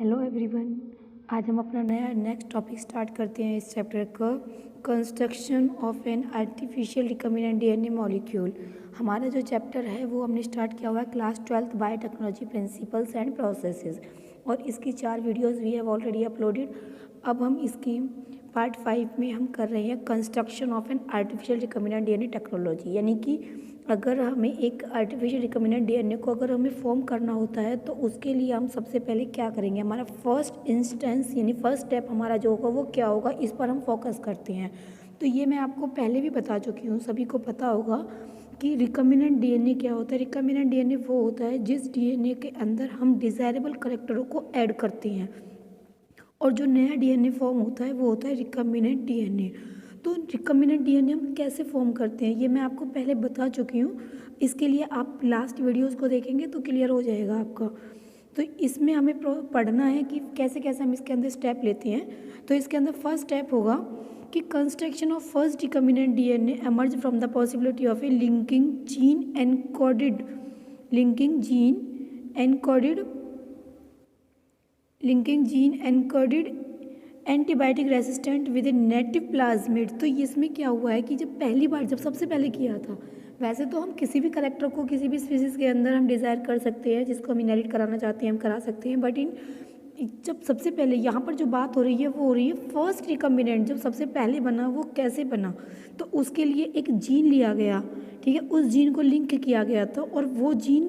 Hello everyone. आज हम अपना नया नेक्स्ट टॉपिक स्टार्ट करते हैं इस चैप्टर का, construction of an artificial recombinant DNA molecule. हमारा जो चैप्टर है वो हमने स्टार्ट किया हुआ है class 12 biotechnology principles and processes, और इसकी 4 videos we have already uploaded. अब हम इसकी पार्ट 5 में हम कर रहे हैं construction of an artificial recombinant DNA technology. यानी कि अगर हमें एक आर्टिफिशियल रिकम्बिनेंट डीएनए को अगर हमें फॉर्म करना होता है तो उसके लिए हम सबसे पहले क्या करेंगे, हमारा फर्स्ट इंस्टेंस यानी फर्स्ट स्टेप हमारा जो होगा वो क्या होगा, इस पर हम फोकस करते हैं। तो ये मैं आपको पहले भी बता चुकी हूँ, सभी को पता होगा कि रिकम्बिनेंट डीएनए क्या होता है। रिकम्बिनेंट डीएनए वो होता है जिस डीएनए के अंदर हम डिज़ायरेबल करैक्टरों को ऐड करते हैं, और जो नया डीएनए फॉर्म होता है वो होता है रिकम्बिनेंट डीएनए। तो रिकम्बिनेंट डीएनए हम कैसे फॉर्म करते हैं ये मैं आपको पहले बता चुकी हूँ। इसके लिए आप लास्ट वीडियोस को देखेंगे तो क्लियर हो जाएगा आपका। तो इसमें हमें पढ़ना है कि कैसे कैसे हम इसके अंदर स्टेप लेते हैं। तो इसके अंदर फर्स्ट स्टेप होगा कि construction of first recombinant DNA emerge from the possibility of A linking gene encoded antibiotic resistant with a native plasmid. तो इसमें क्या हुआ है कि जब सबसे पहले किया था, वैसे तो हम किसी भी करैक्टर को किसी भी स्पीसीज़ के अंदर हम डिज़ायर कर सकते हैं, जिसको हम इनहेरिट कराना चाहते हैं हम करा सकते हैं। बट जब सबसे पहले यहाँ पर जो बात हो रही है वो हो रही है फर्स्ट रिकम्बिनेंट जब सबसे पहले बना वो कैसे बना। तो उसके लिए एक जीन लिया गया, ठीक है, उस जीन को लिंक किया गया था, और वो जीन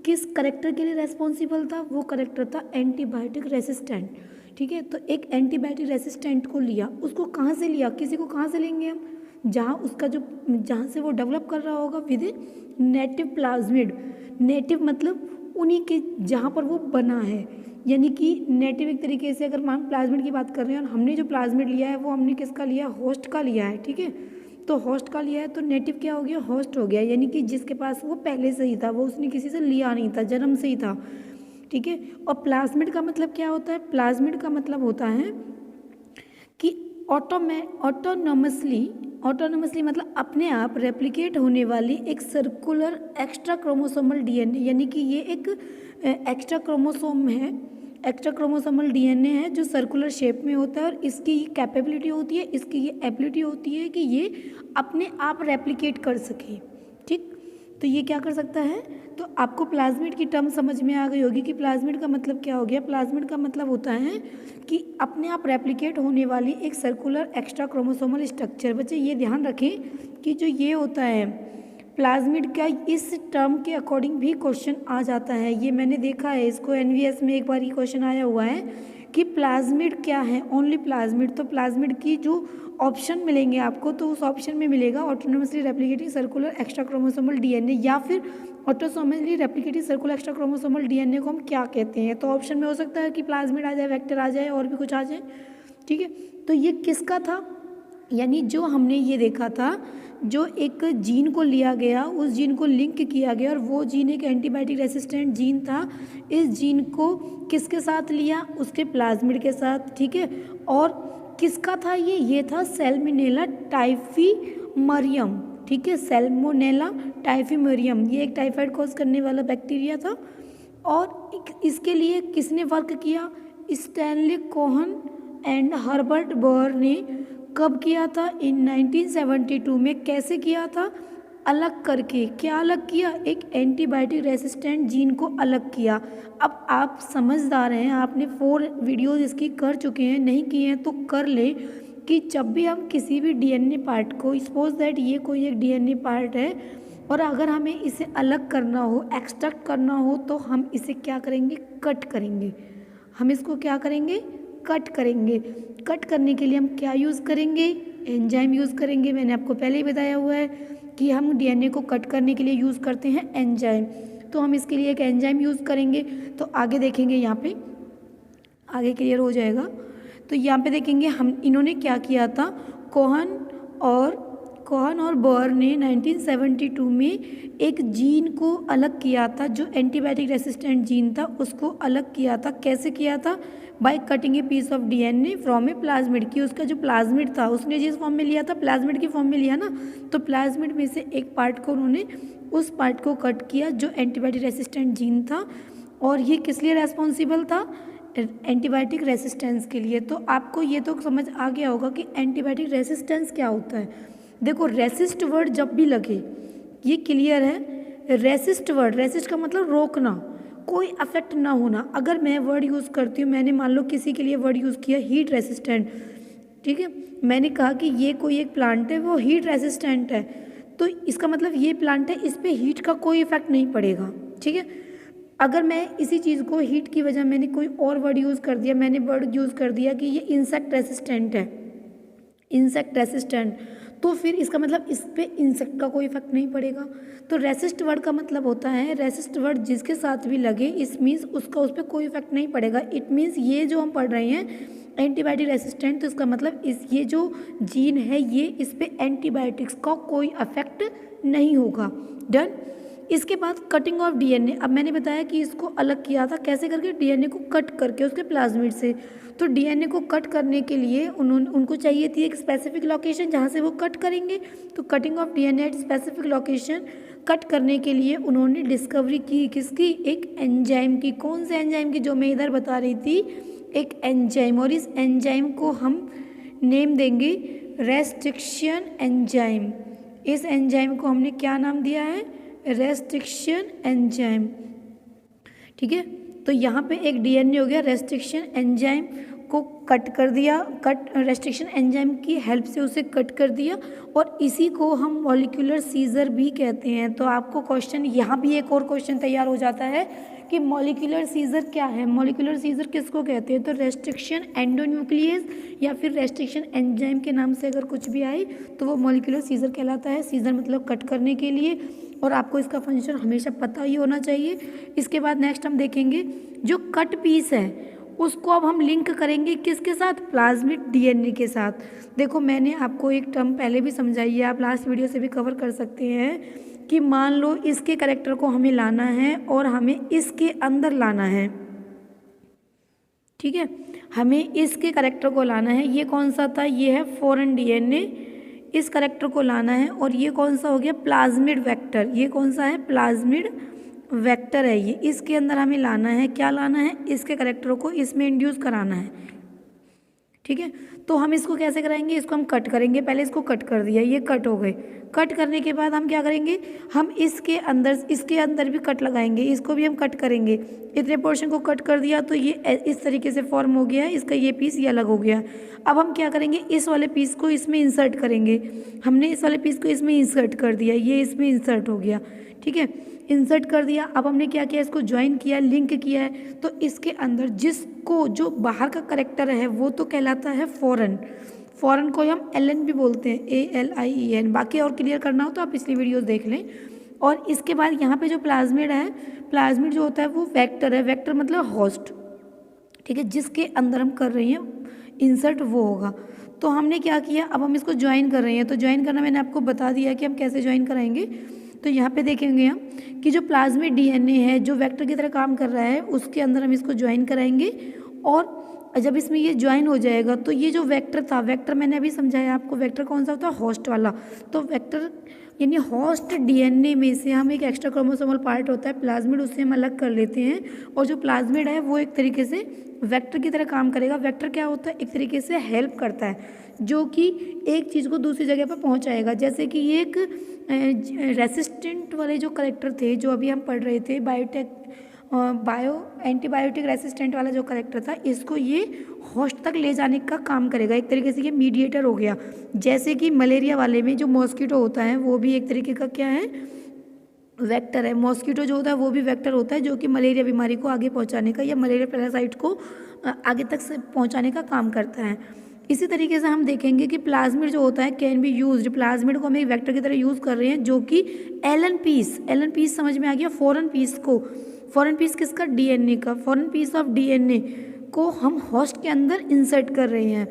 किस करैक्टर के लिए रेस्पॉन्सिबल था, वो करैक्टर था एंटीबायोटिक रेसिस्टेंट। ठीक है, तो एक एंटीबायोटिक रेसिस्टेंट को लिया, उसको कहाँ से लिया, किसी को कहाँ से लेंगे हम, जहाँ से वो डेवलप कर रहा होगा with a native plasmid. Native मतलब उन्हीं के जहाँ पर वो बना है, यानी कि नेटिव एक तरीके से अगर हम प्लाज्मिड की बात कर रहे हैं और हमने जो प्लाज्मिड लिया है वो हमने किसका लिया, होस्ट का लिया है। ठीक है, तो होस्ट का लिया है तो नेटिव क्या हो गया, होस्ट हो गया, यानी कि जिसके पास वो पहले से ही था, वो उसने किसी से लिया नहीं था, जन्म से ही था। ठीक है, और प्लाज्मिड का मतलब क्या होता है, प्लाज्मिड का मतलब होता है कि ऑटोनोमसली मतलब अपने आप रेप्लिकेट होने वाली एक सर्कुलर एक्स्ट्रा क्रोमोसोमल डीएनए, यानी कि ये एक एक्स्ट्रा क्रोमोसोमल डीएनए है जो सर्कुलर शेप में होता है, और इसकी ये कैपेबिलिटी होती है, इसकी ये एबिलिटी होती है कि ये अपने आप रेप्लिकेट कर सके। ठीक, तो ये क्या कर सकता है। तो आपको प्लाज्मिड की टर्म समझ में आ गई होगी कि प्लाज्मिड का मतलब क्या हो गया। प्लाज्मिड का मतलब होता है कि अपने आप रेप्लिकेट होने वाली एक सर्कुलर एक्स्ट्रा क्रोमोसोमल स्ट्रक्चर। बच्चे ये ध्यान रखें कि जो ये होता है प्लाज्मिड का, इस टर्म के अकॉर्डिंग भी क्वेश्चन आ जाता है। ये मैंने देखा है, इसको एनवीएस में एक बार ये क्वेश्चन आया हुआ है कि प्लाज्मिड क्या है, ओनली प्लाज्मिड। तो प्लाज्मिड की जो ऑप्शन मिलेंगे आपको, तो उस ऑप्शन में मिलेगा autonomously replicating circular extra chromosomal DNA, या फिर autosomally replicating circular extra chromosomal DNA को हम क्या कहते हैं। तो ऑप्शन में हो सकता है कि प्लाज्मिड आ जाए, वेक्टर आ जाए, और भी कुछ आ जाए। ठीक है, तो ये किसका था, यानी जो हमने ये देखा था, जो एक जीन को लिया गया, उस जीन को लिंक किया गया, और वो जीन एक एंटीबायोटिक रेसिस्टेंट जीन था। इस जीन को किसके साथ लिया, उसके प्लाज्मिड के साथ। ठीक है, और किसका था ये था सैल्मोनेला टाइफीमरियम। ठीक है, सैल्मोनेला टाइफीमरियम, ये एक टाइफाइड कॉज करने वाला बैक्टीरिया था। और इसके लिए किसने वर्क किया, Stanley Cohen and Herbert Boyer ने कब किया था, इन 1972 में। कैसे किया था, अलग करके। क्या अलग किया, एक एंटीबायोटिक रेसिस्टेंट जीन को अलग किया। अब आप समझदार हैं, आपने 4 वीडियोज़ इसकी कर चुके हैं, नहीं किए हैं तो कर ले कि जब भी हम किसी भी डीएनए पार्ट को, सपोज दैट ये कोई एक डीएनए पार्ट है, और अगर हमें इसे अलग करना हो, एक्सट्रैक्ट करना हो, तो हम इसे क्या करेंगे, कट करेंगे। हम इसको क्या करेंगे, कट करेंगे। कट करने के लिए हम क्या यूज़ करेंगे, एंजाइम यूज़ करेंगे। मैंने आपको पहले ही बताया हुआ है कि हम डीएनए को कट करने के लिए यूज़ करते हैं एंजाइम। तो हम इसके लिए एक एंजाइम यूज़ करेंगे। तो आगे देखेंगे, यहाँ पे आगे क्लियर हो जाएगा। तो यहाँ पे देखेंगे हम इन्होंने क्या किया था, कोहन और बर्र ने 1972 में एक जीन को अलग किया था, जो एंटीबायोटिक रेसिस्टेंट जीन था उसको अलग किया था। कैसे किया था, by cutting a piece of DNA from a plasmid, की उसका जो प्लाज्मिड था उसने जिस फॉर्म में लिया था, प्लाज्मिड की फॉर्म में लिया ना, तो प्लाज्मिड में से एक पार्ट को उन्होंने उस पार्ट को कट किया जो एंटीबायोटिक रेसिस्टेंट जीन था। और ये किस लिए रेस्पॉन्सिबल था, एंटीबायोटिक रेसिस्टेंस के लिए। तो आपको ये तो समझ आ गया होगा कि एंटीबायोटिक रेसिस्टेंस क्या होता है। देखो रेसिस्ट वर्ड जब भी लगे, ये क्लियर है। रेसिस्ट वर्ड, रेसिस्ट का मतलब रोकना, कोई अफेक्ट ना होना। अगर मैं वर्ड यूज़ करती हूँ, मैंने मान लो किसी के लिए वर्ड यूज़ किया हीट रेसिस्टेंट, ठीक है, मैंने कहा कि ये कोई एक प्लांट है वो हीट रेसिस्टेंट है, तो इसका मतलब ये प्लांट है, इस पर हीट का कोई इफेक्ट नहीं पड़ेगा, ठीक है। अगर मैं इसी चीज़ को हीट की वजह मैंने कोई और वर्ड यूज़ कर दिया, मैंने वर्ड यूज़ कर दिया कि ये इंसेक्ट रेसिस्टेंट है, इंसेक्ट रेसिस्टेंट, तो फिर इसका मतलब इस पे इंसेक्ट का कोई इफेक्ट नहीं पड़ेगा। तो रेसिस्ट वर्ड का मतलब होता है, रेसिस्ट वर्ड जिसके साथ भी लगे इस मीन्स उसका उस पर कोई इफेक्ट नहीं पड़ेगा। इट मीन्स ये जो हम पढ़ रहे हैं एंटीबायोटिक रेसिस्टेंट, तो इसका मतलब ये जो जीन है ये इस पे एंटीबायोटिक्स का कोई अफेक्ट नहीं होगा। डन। इसके बाद कटिंग ऑफ डीएनए। अब मैंने बताया कि इसको अलग किया था कैसे करके, डीएनए को कट करके उसके प्लाज्मिड से। तो डीएनए को कट करने के लिए उनको चाहिए थी एक स्पेसिफिक लोकेशन जहाँ से वो कट करेंगे। तो cutting of DNA at specific location, cut करने के लिए उन्होंने डिस्कवरी की किसकी, एक एंजाइम की। कौन से एंजाइम की, जो मैं इधर बता रही थी, एक एंजाइम। और इस एंजाइम को हम नेम देंगे रेस्ट्रिक्शन एंजाइम। इस एंजाइम को हमने क्या नाम दिया है, रेस्ट्रिक्शन एंजाइम, ठीक है। तो यहाँ पे एक डीएनए हो गया, रेस्ट्रिक्शन एंजाइम को कट कर दिया, रेस्ट्रिक्शन एंजाइम की हेल्प से उसे कट कर दिया, और इसी को हम मॉलिक्यूलर सीजर भी कहते हैं। तो आपको क्वेश्चन यहाँ भी एक और क्वेश्चन तैयार हो जाता है कि मॉलिक्यूलर सीजर क्या है, मॉलिक्यूलर सीजर किसको कहते हैं। तो रेस्ट्रिक्शन एंडोन्यूक्लियस या फिर रेस्ट्रिक्शन एंजाइम के नाम से अगर कुछ भी आए तो वो मॉलिक्यूलर सीजर कहलाता है। सीजर मतलब कट करने के लिए, और आपको इसका फंक्शन हमेशा पता ही होना चाहिए। इसके बाद नेक्स्ट हम देखेंगे जो कट पीस है उसको अब हम लिंक करेंगे किसके साथ, प्लाज्मिड डीएनए के साथ। देखो मैंने आपको एक टर्म पहले भी समझाई है, आप लास्ट वीडियो से भी कवर कर सकते हैं कि मान लो इसके कैरेक्टर को हमें लाना है और हमें इसके अंदर लाना है, ठीक है, हमें इसके कैरेक्टर को लाना है। ये कौन सा था, ये है फॉरेन डीएनए, इस कैरेक्टर को लाना है। और ये कौन सा हो गया, प्लाज्मिड वेक्टर, ये कौन सा है, प्लाज्मिड वेक्टर है ये। इसके अंदर हमें लाना है, क्या लाना है, इसके कैरेक्टरों को इसमें इंड्यूस कराना है, ठीक है। तो हम इसको कैसे कराएंगे, इसको हम कट करेंगे। पहले इसको कट कर दिया, ये कट हो गए। कट करने के बाद हम क्या करेंगे, हम इसके अंदर भी कट लगाएंगे, इसको भी हम कट करेंगे। इतने पोर्शन को कट कर दिया तो ये इस तरीके से फॉर्म हो गया है, इसका ये पीस ये अलग हो गया। अब हम क्या करेंगे, इस वाले पीस को इसमें इंसर्ट करेंगे। हमने इस वाले पीस को इसमें इंसर्ट कर दिया, ये इसमें इंसर्ट हो गया, ठीक है, इंसर्ट कर दिया। अब हमने क्या किया, इसको ज्वाइन किया, लिंक किया है। तो इसके अंदर जिसको जो बाहर का कैरेक्टर है वो तो कहलाता है फॉरेन, फॉरेन को हम एलन भी बोलते हैं, ALIEN। बाकी और क्लियर करना हो तो आप पिछली वीडियोस देख लें। और इसके बाद यहाँ पे जो प्लाज्मिड है, प्लाज्मिड जो होता है वो वेक्टर है, वेक्टर मतलब होस्ट, ठीक है, जिसके अंदर हम कर रहे हैं इंसर्ट वो होगा। तो हमने क्या किया, अब हम इसको ज्वाइन कर रहे हैं। तो ज्वाइन करना मैंने आपको बता दिया कि हम कैसे ज्वाइन कराएंगे। तो यहाँ पे देखेंगे हम कि जो प्लाज्मिड डीएनए है जो वेक्टर की तरह काम कर रहा है उसके अंदर हम इसको ज्वाइन कराएंगे। और जब इसमें ये ज्वाइन हो जाएगा तो ये जो वेक्टर था, वेक्टर मैंने अभी समझाया आपको, वेक्टर कौन सा होता है, होस्ट वाला। तो वेक्टर यानी होस्ट डीएनए में से हम एक एक्स्ट्रा क्रोमोसोमल पार्ट होता है प्लाज्मिड, उससे हम अलग कर लेते हैं। और जो प्लाज्मिड है वो एक तरीके से वेक्टर की तरह काम करेगा। वेक्टर क्या होता है, एक तरीके से हेल्प करता है, जो कि एक चीज़ को दूसरी जगह पर पहुंचाएगा। जैसे कि ये एक रेसिस्टेंट वाले जो कैरेक्टर थे जो अभी हम पढ़ रहे थे, एंटीबायोटिक रेसिस्टेंट वाला जो कैरेक्टर था, इसको ये होस्ट तक ले जाने का काम करेगा। एक तरीके से ये मीडिएटर हो गया। जैसे कि मलेरिया वाले में जो मॉस्किटो होता है वो भी एक तरीके का क्या है, वेक्टर है। मॉस्किटो जो होता है वो भी वेक्टर होता है, जो कि मलेरिया बीमारी को आगे पहुंचाने का या मलेरिया पैरासाइट को आगे तक से पहुंचाने का काम करता है। इसी तरीके से हम देखेंगे कि प्लाज्मिड जो होता है कैन बी यूज्ड, प्लाज्मिड को हम एक वेक्टर की तरह यूज़ कर रहे हैं, जो कि एलन पीस समझ में आ गया। फॉरेन पीस किसका, डीएनए का, फॉरेन पीस ऑफ डीएनए को हम होस्ट के अंदर इंसर्ट कर रहे हैं।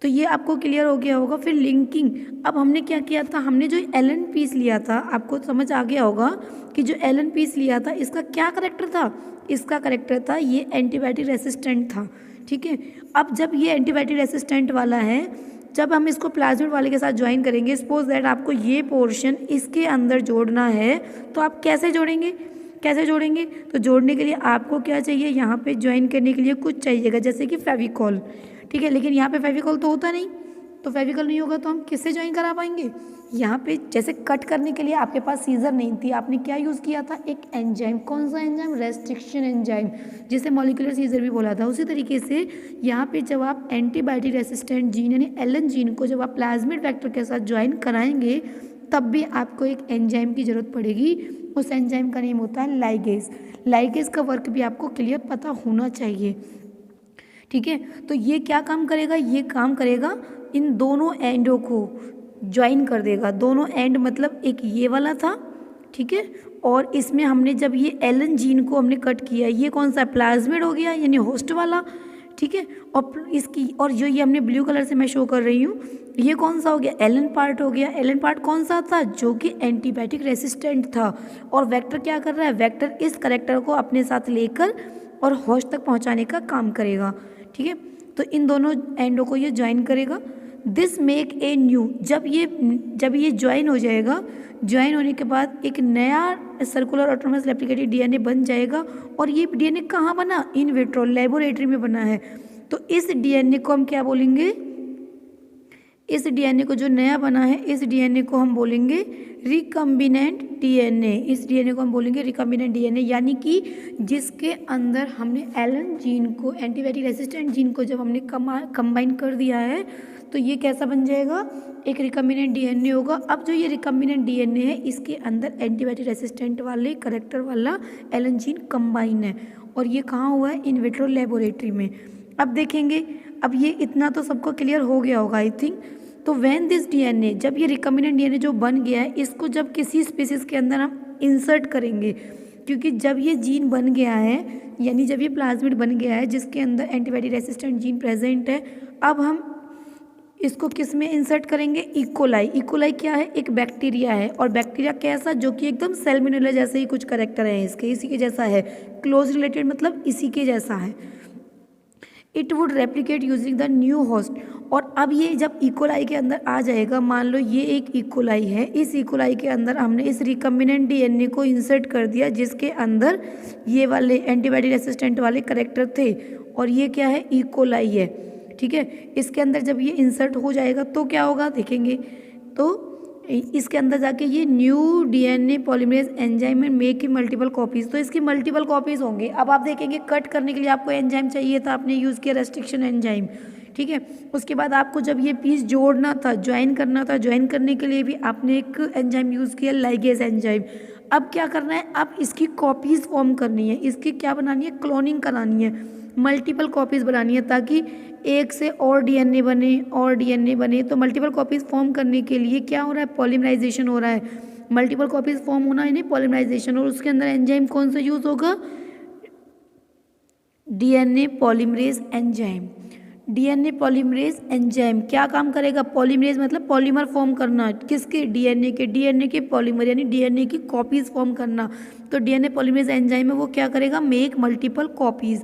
तो ये आपको क्लियर हो गया होगा। फिर लिंकिंग, अब हमने क्या किया था, हमने जो एलन पीस लिया था, आपको समझ आ गया होगा कि जो एलन पीस लिया था इसका क्या करेक्टर था, इसका करेक्टर था ये एंटीबायोटिक रेसिस्टेंट था, ठीक है। अब जब ये एंटीबायोटिक रेसिस्टेंट वाला है, जब हम इसको प्लाज्मिड वाले के साथ ज्वाइन करेंगे, सपोज दैट आपको ये पोर्शन इसके अंदर जोड़ना है, तो आप कैसे जोड़ेंगे, कैसे जोड़ेंगे? तो जोड़ने के लिए आपको क्या चाहिए, यहाँ पे ज्वाइन करने के लिए कुछ चाहिएगा, जैसे कि फेविकॉल, ठीक है। लेकिन यहाँ पे फेविकॉल तो होता नहीं, तो फेविकॉल नहीं होगा तो हम किससे ज्वाइन करा पाएंगे? यहाँ पे जैसे कट करने के लिए आपके पास सीजर नहीं थी, आपने क्या यूज़ किया था? एक एंजाइम। कौन सा एंजाइम? रेस्ट्रिक्शन एंजाइम, जिसे मॉलिक्यूलर सीजर भी बोला था। उसी तरीके से यहाँ पे जब आप एंटीबायोटिक रेसिस्टेंट जीन यानी एलन जीन को जब आप प्लाज्मिड वेक्टर के साथ ज्वाइन कराएंगे तब भी आपको एक एंजाइम की ज़रूरत पड़ेगी। उस एंजाइम का नेम होता है लाइगेज। लाइगेज का वर्क भी आपको क्लियर पता होना चाहिए, ठीक है। तो ये क्या काम करेगा? ये काम करेगा इन दोनों एंडों को ज्वाइन कर देगा। दोनों एंड मतलब एक ये वाला था, ठीक है, और इसमें हमने जब ये एलन जीन को हमने कट किया, ये कौन सा प्लाज्मिड हो गया यानी होस्ट वाला, ठीक है। और इसकी और जो ये हमने ब्लू कलर से मैं शो कर रही हूँ, ये कौन सा हो गया? एलन पार्ट हो गया। एलन पार्ट कौन सा था? जो कि एंटीबायोटिक रेसिस्टेंट था। और वेक्टर क्या कर रहा है? वेक्टर इस करेक्टर को अपने साथ लेकर और होस्ट तक पहुँचाने का काम करेगा, ठीक है। तो इन दोनों एंडों को ये ज्वाइन करेगा। दिस मेक ए न्यू, जब ये ज्वाइन हो जाएगा, ज्वाइन होने के बाद एक नया सर्कुलर ऑटोनोमस रेप्लिकेटेड डीएनए बन जाएगा। और ये डीएनए कहाँ बना? इन विट्रो लेबोरेटरी में बना है। तो इस डीएनए को हम क्या बोलेंगे? इस डीएनए को जो नया बना है, इस डीएनए को हम बोलेंगे रिकम्बिनेंट डीएनए। इस डीएनए को हम बोलेंगे रिकम्बिनेंट डीएनए, यानी कि जिसके अंदर हमने एलन जीन को, एंटीबायोटिक रेसिस्टेंट जीन को जब हमने कंबाइन कर दिया है तो ये कैसा बन जाएगा? एक रिकम्बिनेंट डीएनए होगा। अब जो ये रिकम्बिनेंट डीएनए है, इसके अंदर एंटीबायोटिक रेसिस्टेंट वाले करेक्टर वाला एलन जीन कंबाइन है। और ये कहाँ हुआ है? इन विट्रो लेबोरेटरी में। अब देखेंगे, अब ये इतना तो सबको क्लियर हो गया होगा आई थिंक। तो व्हेन दिस डीएनए, जब ये रिकम्बिनेंट डीएनए जो बन गया है, इसको जब किसी स्पीसीज के अंदर हम इंसर्ट करेंगे, क्योंकि जब ये जीन बन गया है यानी जब ये प्लाज्मिड बन गया है जिसके अंदर एंटीबायोटिक रेसिस्टेंट जीन प्रेजेंट है, अब हम इसको किस में इंसर्ट करेंगे? इकोलाई। इकोलाई क्या है? एक बैक्टीरिया है। और बैक्टीरिया कैसा? जो कि एकदम सेल्मोनेला जैसे ही कुछ करेक्टर है इसके, इसी के जैसा है, क्लोज रिलेटेड मतलब इसी के जैसा है। It would replicate using the new host. और अब ये जब इकोलाई के अंदर आ जाएगा, मान लो ये एक इकोलाई है, इस इकोलाई के अंदर हमने इस रिकम्बिनेंट डीएनए को इंसर्ट कर दिया जिसके अंदर ये वाले एंटीबायोटिक रेसिस्टेंट वाले करेक्टर थे, और ये क्या है? इकोलाई है, ठीक है। इसके अंदर जब ये इंसर्ट हो जाएगा तो क्या होगा देखेंगे। तो इसके अंदर जाके ये न्यू डीएनए पॉलीमरेज एंजाइम में मेक मल्टीपल कॉपीज, तो इसकी मल्टीपल कॉपीज होंगे। अब आप देखेंगे कट करने के लिए आपको एंजाइम चाहिए था, आपने यूज़ किया रेस्ट्रिक्शन एंजाइम, ठीक है। उसके बाद आपको जब ये पीस जोड़ना था, ज्वाइन करना था, ज्वाइन करने के लिए भी आपने एक एंजाइम यूज़ किया, लाइगेज एंजाइम। अब क्या करना है? अब इसकी कॉपीज़ फॉर्म करनी है, इसकी क्या बनानी है? क्लोनिंग करानी है, मल्टीपल कॉपीज़ बनानी है, ताकि एक से और डीएनए बने और डीएनए बने। तो मल्टीपल कॉपीज़ फॉर्म करने के लिए क्या हो रहा है? पॉलीमराइजेशन हो रहा है। मल्टीपल कॉपीज़ फॉर्म होना यानी पॉलीमराइजेशन, और उसके अंदर एंजाइम कौन सा यूज़ होगा? DNA polymerase enzyme. DNA polymerase enzyme क्या काम करेगा? पॉलीमरेज मतलब पॉलीमर फॉर्म करना, किसके? डीएनए के। डीएनए के पॉलीमर यानी डीएनए की कॉपीज़ फॉर्म करना। तो डीएनए पॉलीमरेज एंजाइम है वो क्या करेगा? मेक मल्टीपल कॉपीज़,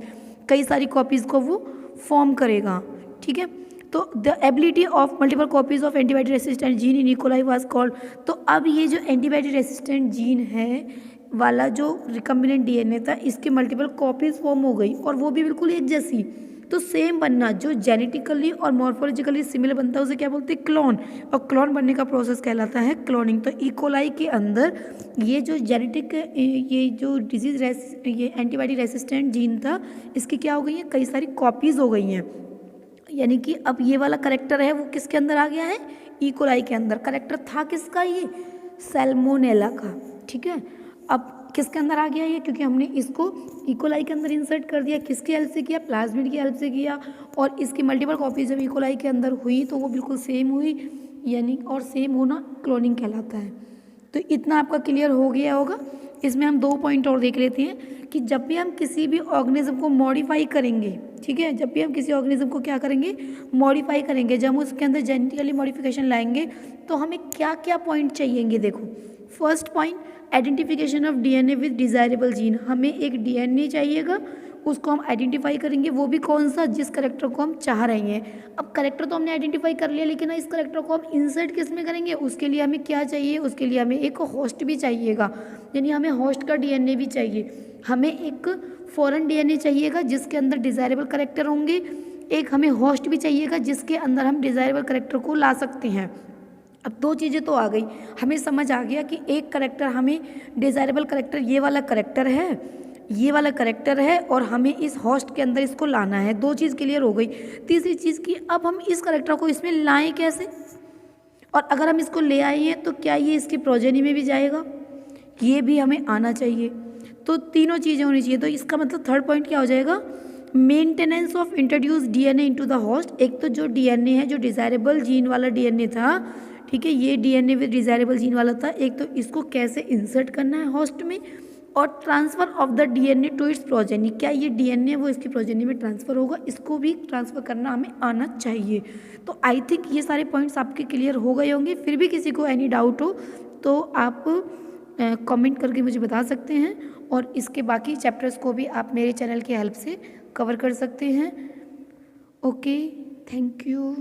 कई सारी कॉपीज़ को वो फॉर्म करेगा, ठीक है। तो the ability of multiple copies of antibiotic resistant gene in E coli was called. तो अब ये जो एंटीबायोटिक रेसिस्टेंट जीन है वाला जो रिकम्बिनेंट डीएनए था, इसके मल्टीपल कॉपीज़ फॉर्म हो गई, और वो भी बिल्कुल एक जैसी। तो सेम बनना, जो जेनेटिकली और मॉर्फोलॉजिकली सिमिलर बनता है उसे क्या बोलते हैं? क्लोन। और क्लोन बनने का प्रोसेस कहलाता है क्लोनिंग। तो इकोलाई के अंदर ये जो जेनेटिक, ये जो डिजीज ये एंटीबायोटिक रेसिस्टेंट जीन था, इसकी क्या हो गई है? कई सारी कॉपीज़ हो गई हैं। यानी कि अब ये वाला करेक्टर है वो किसके अंदर आ गया है? इकोलाई के अंदर। करेक्टर था किसका? ये सैल्मोनेला का, ठीक है। अब किसके अंदर आ गया ये? क्योंकि हमने इसको इकोलाई के अंदर इंसर्ट कर दिया। किसकी हेल्प से किया? प्लाज्मिड की हेल्प से किया। और इसकी मल्टीपल कॉपीज जब इकोलाई के अंदर हुई तो वो बिल्कुल सेम हुई, यानी और सेम होना क्लोनिंग कहलाता है। तो इतना आपका क्लियर हो गया होगा। इसमें हम 2 पॉइंट और देख लेते हैं कि जब भी हम किसी भी ऑर्गेनिज्म को मॉडिफाई करेंगे, ठीक है, जब भी हम किसी ऑर्गेनिज्म को क्या करेंगे? मॉडिफाई करेंगे। जब हम उसके अंदर जेनेटिकली मॉडिफिकेशन लाएंगे तो हमें क्या क्या पॉइंट चाहिएंगे? देखो, first point identification of DNA with desirable gene. हमें एक डीएनए चाहिएगा उसको हम आइडेंटिफाई करेंगे, वो भी कौन सा, जिस करेक्टर को हम चाह रहे हैं। अब करेक्टर तो हमने आइडेंटिफाई कर लिया, लेकिन इस करेक्टर को हम इंसर्ट किस में करेंगे, उसके लिए हमें क्या चाहिए, उसके लिए हमें एक होस्ट भी चाहिएगा, यानी हमें होस्ट का डीएनए भी चाहिए। हमें एक फॉरेन डीएनए चाहिएगा जिसके अंदर डिज़ायरेबल करेक्टर होंगे, एक हमें होस्ट भी चाहिएगा जिसके अंदर हम डिज़ायरेबल करेक्टर को ला सकते हैं। अब दो चीज़ें तो आ गई, हमें समझ आ गया कि एक करेक्टर हमें डिज़ायरेबल करेक्टर ये वाला करेक्टर है, ये वाला करेक्टर है, और हमें इस होस्ट के अंदर इसको लाना है। दो चीज़ क्लियर हो गई। तीसरी चीज़ की, अब हम इस करेक्टर को इसमें लाएं कैसे, और अगर हम इसको ले आए हैं तो क्या ये इसकी प्रोजेनी में भी जाएगा, ये भी हमें आना चाहिए। तो तीनों चीज़ें होनी चाहिए। तो इसका मतलब थर्ड पॉइंट क्या हो जाएगा, maintenance of introduce DNA into the host. एक तो जो डीएनए है, जो डिज़ायरेबल जीन वाला डीएनए था, ठीक है, ये डीएनए विद डिज़ायरेबल जीन वाला था, एक तो इसको कैसे इंसर्ट करना है होस्ट में, और transfer of the DNA to its progeny, क्या ये डीएनए वो इसकी प्रोजेनी में ट्रांसफ़र होगा, इसको भी ट्रांसफ़र करना हमें आना चाहिए। तो आई थिंक ये सारे पॉइंट्स आपके क्लियर हो गए होंगे। फिर भी किसी को एनी डाउट हो तो आप कमेंट करके मुझे बता सकते हैं, और इसके बाकी चैप्टर्स को भी आप मेरे चैनल की हेल्प से कवर कर सकते हैं। Okay, thank you.